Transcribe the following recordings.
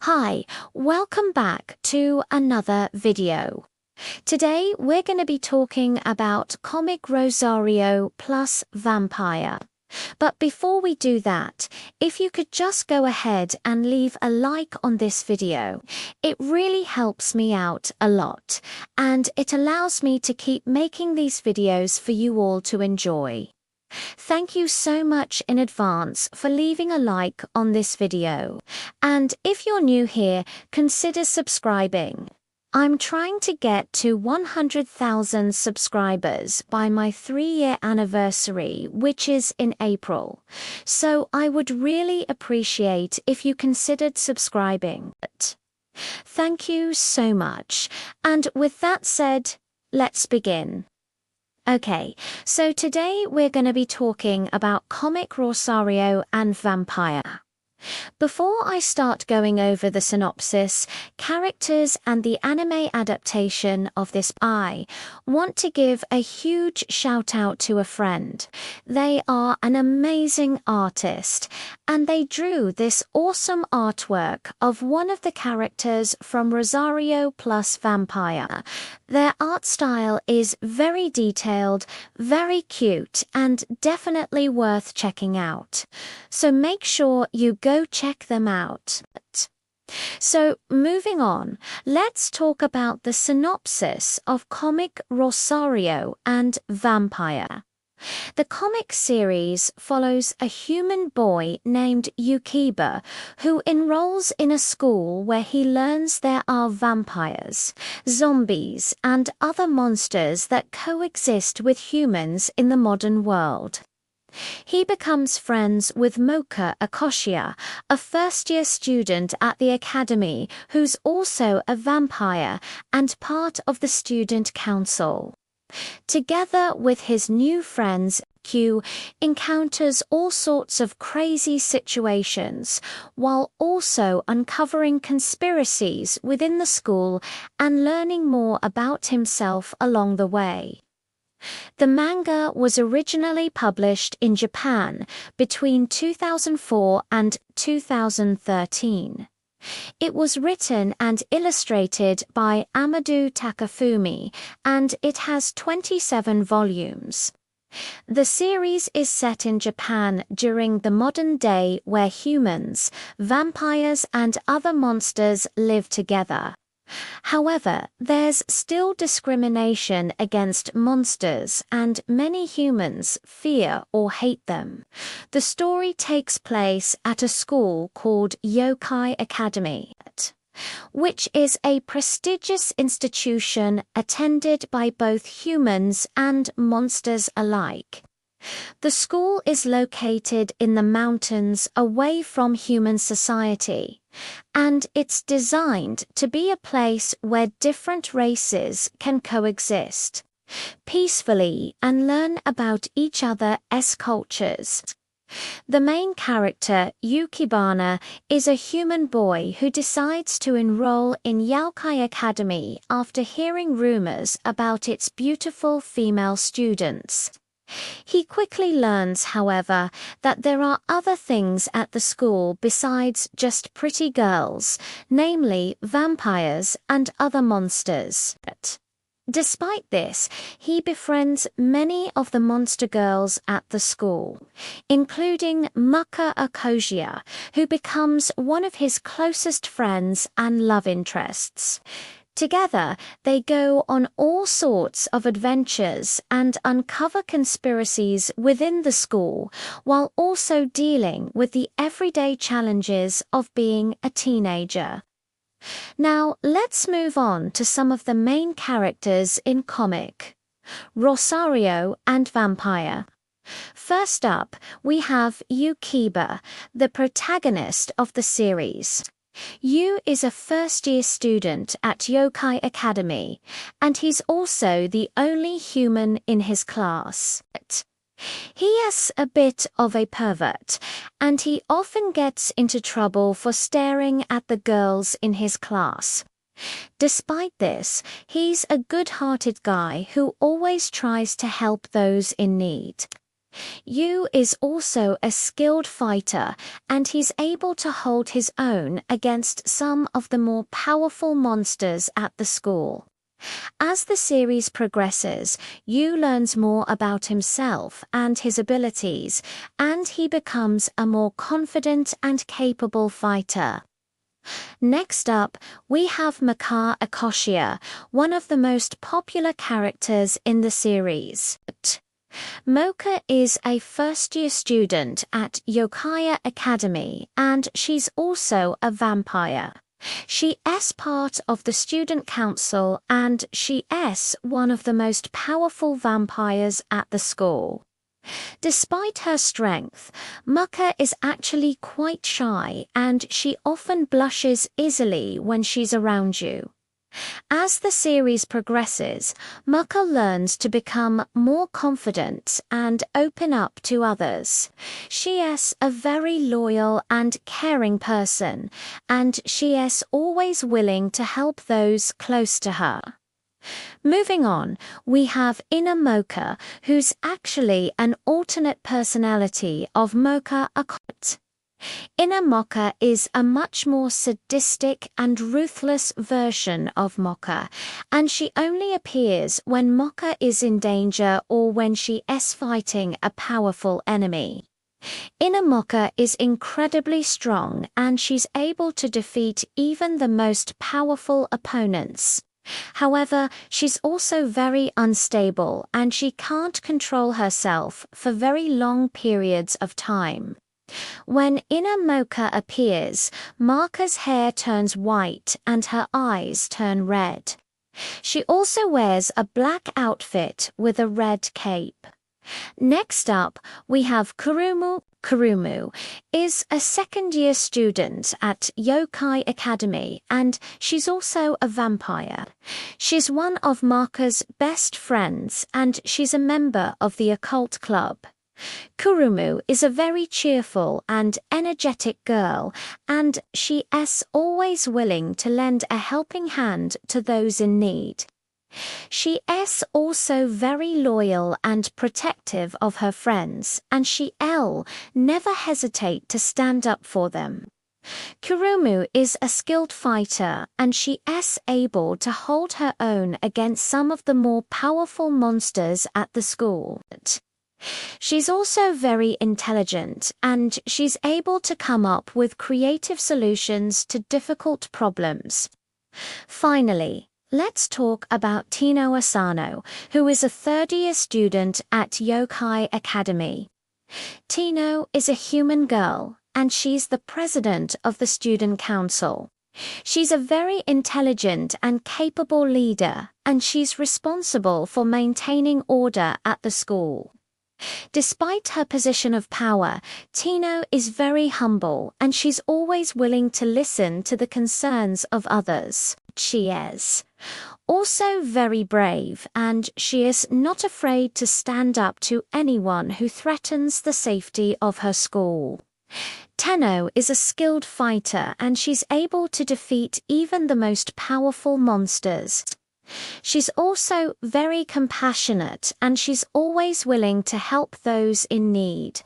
Hi, welcome back to another video. Today we're going to be talking about comic Rosario plus vampire. But before we do that, if you could just go ahead and leave a like on this video, it really helps me out a lot, and it allows me to keep making these videos for you all to enjoy. Thank you so much in advance for leaving a like on this video, and if you're new here, consider subscribing. I'm trying to get to 100,000 subscribers by my 3-year anniversary, which is in April, so I would really appreciate if you considered subscribing. Thank you so much, and with that said, let's begin. Okay, so today we're going to be talking about comic Rosario and vampire. Before I start going over the synopsis, characters and the anime adaptation of this, I want to give a huge shout out to a friend. They are an amazing artist, and they drew this awesome artwork of one of the characters from Rosario plus Vampire. Their art style is very detailed, very cute, and definitely worth checking out. So make sure you go check them out. So, moving on, let's talk about the synopsis of comic Rosario and Vampire. The comic series follows a human boy named Yukiba who enrolls in a school where he learns there are vampires, zombies, and other monsters that coexist with humans in the modern world. He becomes friends with Mocha Akoshia, a first-year student at the academy who's also a vampire and part of the student council. Together with his new friends, Q encounters all sorts of crazy situations, while also uncovering conspiracies within the school and learning more about himself along the way. The manga was originally published in Japan between 2004 and 2013. It was written and illustrated by Amadou Takafumi, and it has 27 volumes. The series is set in Japan during the modern day where humans, vampires, and other monsters live together. However, there's still discrimination against monsters, and many humans fear or hate them. The story takes place at a school called Yokai Academy, which is a prestigious institution attended by both humans and monsters alike. The school is located in the mountains away from human society, and it's designed to be a place where different races can coexist peacefully and learn about each other's cultures. The main character, Yukibana, is a human boy who decides to enroll in Yokai Academy after hearing rumors about its beautiful female students. He quickly learns, however, that there are other things at the school besides just pretty girls, namely vampires and other monsters. Despite this, he befriends many of the monster girls at the school, including Mocha Akoshia, who becomes one of his closest friends and love interests. Together, they go on all sorts of adventures and uncover conspiracies within the school, while also dealing with the everyday challenges of being a teenager. Now, let's move on to some of the main characters in comic Rosario and Vampire. First up, we have Yukiba, the protagonist of the series. Yu is a first-year student at Yokai Academy, and he's also the only human in his class. He is a bit of a pervert, and he often gets into trouble for staring at the girls in his class. Despite this, he's a good-hearted guy who always tries to help those in need. Yu is also a skilled fighter, and he's able to hold his own against some of the more powerful monsters at the school. As the series progresses, Yu learns more about himself and his abilities, and he becomes a more confident and capable fighter. Next up, we have Maka Akoshia, one of the most popular characters in the series. Mocha is a first-year student at Yokai Academy, and she's also a vampire. She is part of the student council, and she is one of the most powerful vampires at the school. Despite her strength, Mocha is actually quite shy, and she often blushes easily when she's around you. As the series progresses, Mocha learns to become more confident and open up to others. She is a very loyal and caring person, and she is always willing to help those close to her. Moving on, we have Inner Mocha, who's actually an alternate personality of Mocha Akot. Inner Mocha is a much more sadistic and ruthless version of Mocha, and she only appears when Mocha is in danger or when she is fighting a powerful enemy. Inner Mocha is incredibly strong, and she's able to defeat even the most powerful opponents. However, she's also very unstable, and she can't control herself for very long periods of time. When Inner Mocha appears, Marka's hair turns white and her eyes turn red. She also wears a black outfit with a red cape. Next up, we have Kurumu. Kurumu is a second-year student at Yokai Academy, and she's also a vampire. She's one of Marka's best friends, and she's a member of the occult club. Kurumu is a very cheerful and energetic girl, and she is always willing to lend a helping hand to those in need. She is also very loyal and protective of her friends, and she'll never hesitate to stand up for them. Kurumu is a skilled fighter, and she is able to hold her own against some of the more powerful monsters at the school. She's also very intelligent, and she's able to come up with creative solutions to difficult problems. Finally, let's talk about Tino Asano, who is a third-year student at Yokai Academy. Tino is a human girl, and she's the president of the student council. She's a very intelligent and capable leader, and she's responsible for maintaining order at the school. Despite her position of power, Tino is very humble, and she's always willing to listen to the concerns of others. She is also very brave, and she is not afraid to stand up to anyone who threatens the safety of her school. Tenno is a skilled fighter, and she's able to defeat even the most powerful monsters. She's also very compassionate, and she's always willing to help those in need.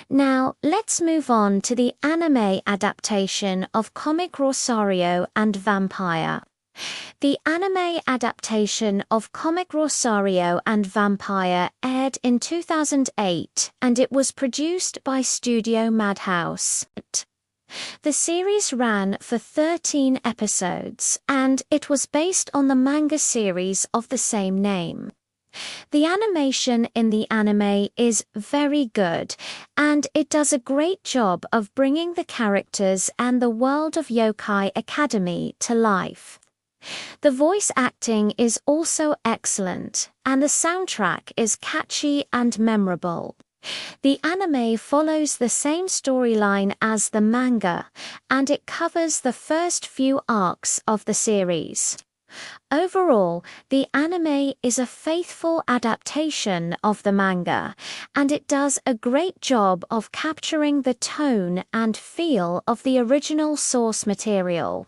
Now, let's move on to the anime adaptation of comic Rosario and Vampire. The anime adaptation of comic Rosario and Vampire aired in 2008, and it was produced by Studio Madhouse. The series ran for 13 episodes, and it was based on the manga series of the same name. The animation in the anime is very good, and it does a great job of bringing the characters and the world of Yokai Academy to life. The voice acting is also excellent, and the soundtrack is catchy and memorable. The anime follows the same storyline as the manga, and it covers the first few arcs of the series. Overall, the anime is a faithful adaptation of the manga, and it does a great job of capturing the tone and feel of the original source material.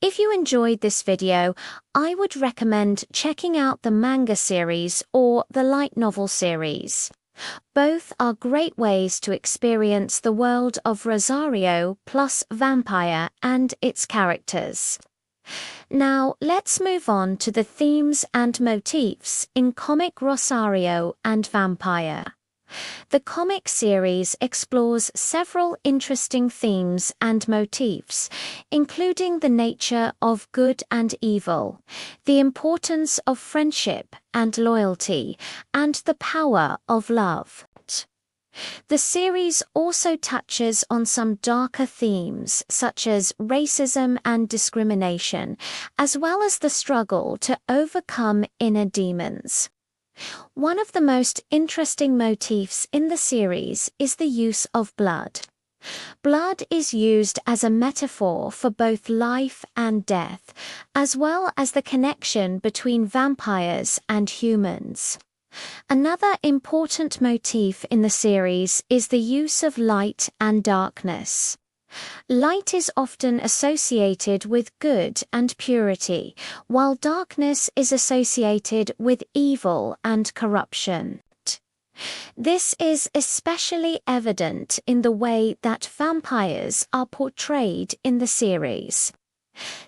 If you enjoyed this video, I would recommend checking out the manga series or the light novel series. Both are great ways to experience the world of Rosario plus Vampire and its characters. Now, let's move on to the themes and motifs in comic Rosario and Vampire. The comic series explores several interesting themes and motifs, including the nature of good and evil, the importance of friendship and loyalty, and the power of love. The series also touches on some darker themes such as racism and discrimination, as well as the struggle to overcome inner demons. One of the most interesting motifs in the series is the use of blood. Blood is used as a metaphor for both life and death, as well as the connection between vampires and humans. Another important motif in the series is the use of light and darkness. Light is often associated with good and purity, while darkness is associated with evil and corruption. This is especially evident in the way that vampires are portrayed in the series.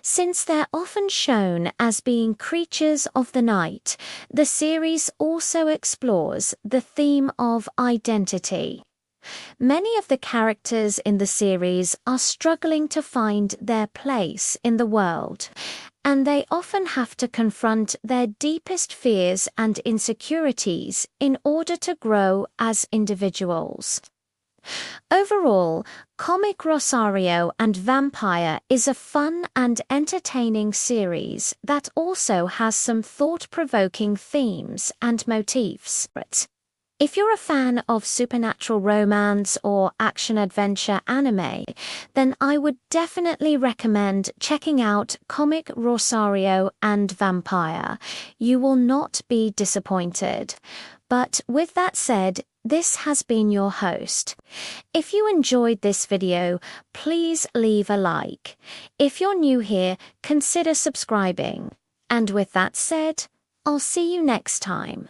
Since they're often shown as being creatures of the night, the series also explores the theme of identity. Many of the characters in the series are struggling to find their place in the world, and they often have to confront their deepest fears and insecurities in order to grow as individuals. Overall, comic Rosario and Vampire is a fun and entertaining series that also has some thought-provoking themes and motifs. If you're a fan of supernatural romance or action-adventure anime, then I would definitely recommend checking out comic Rosario and Vampire. You will not be disappointed. But with that said, this has been your host. If you enjoyed this video, please leave a like. If you're new here, consider subscribing. And with that said, I'll see you next time.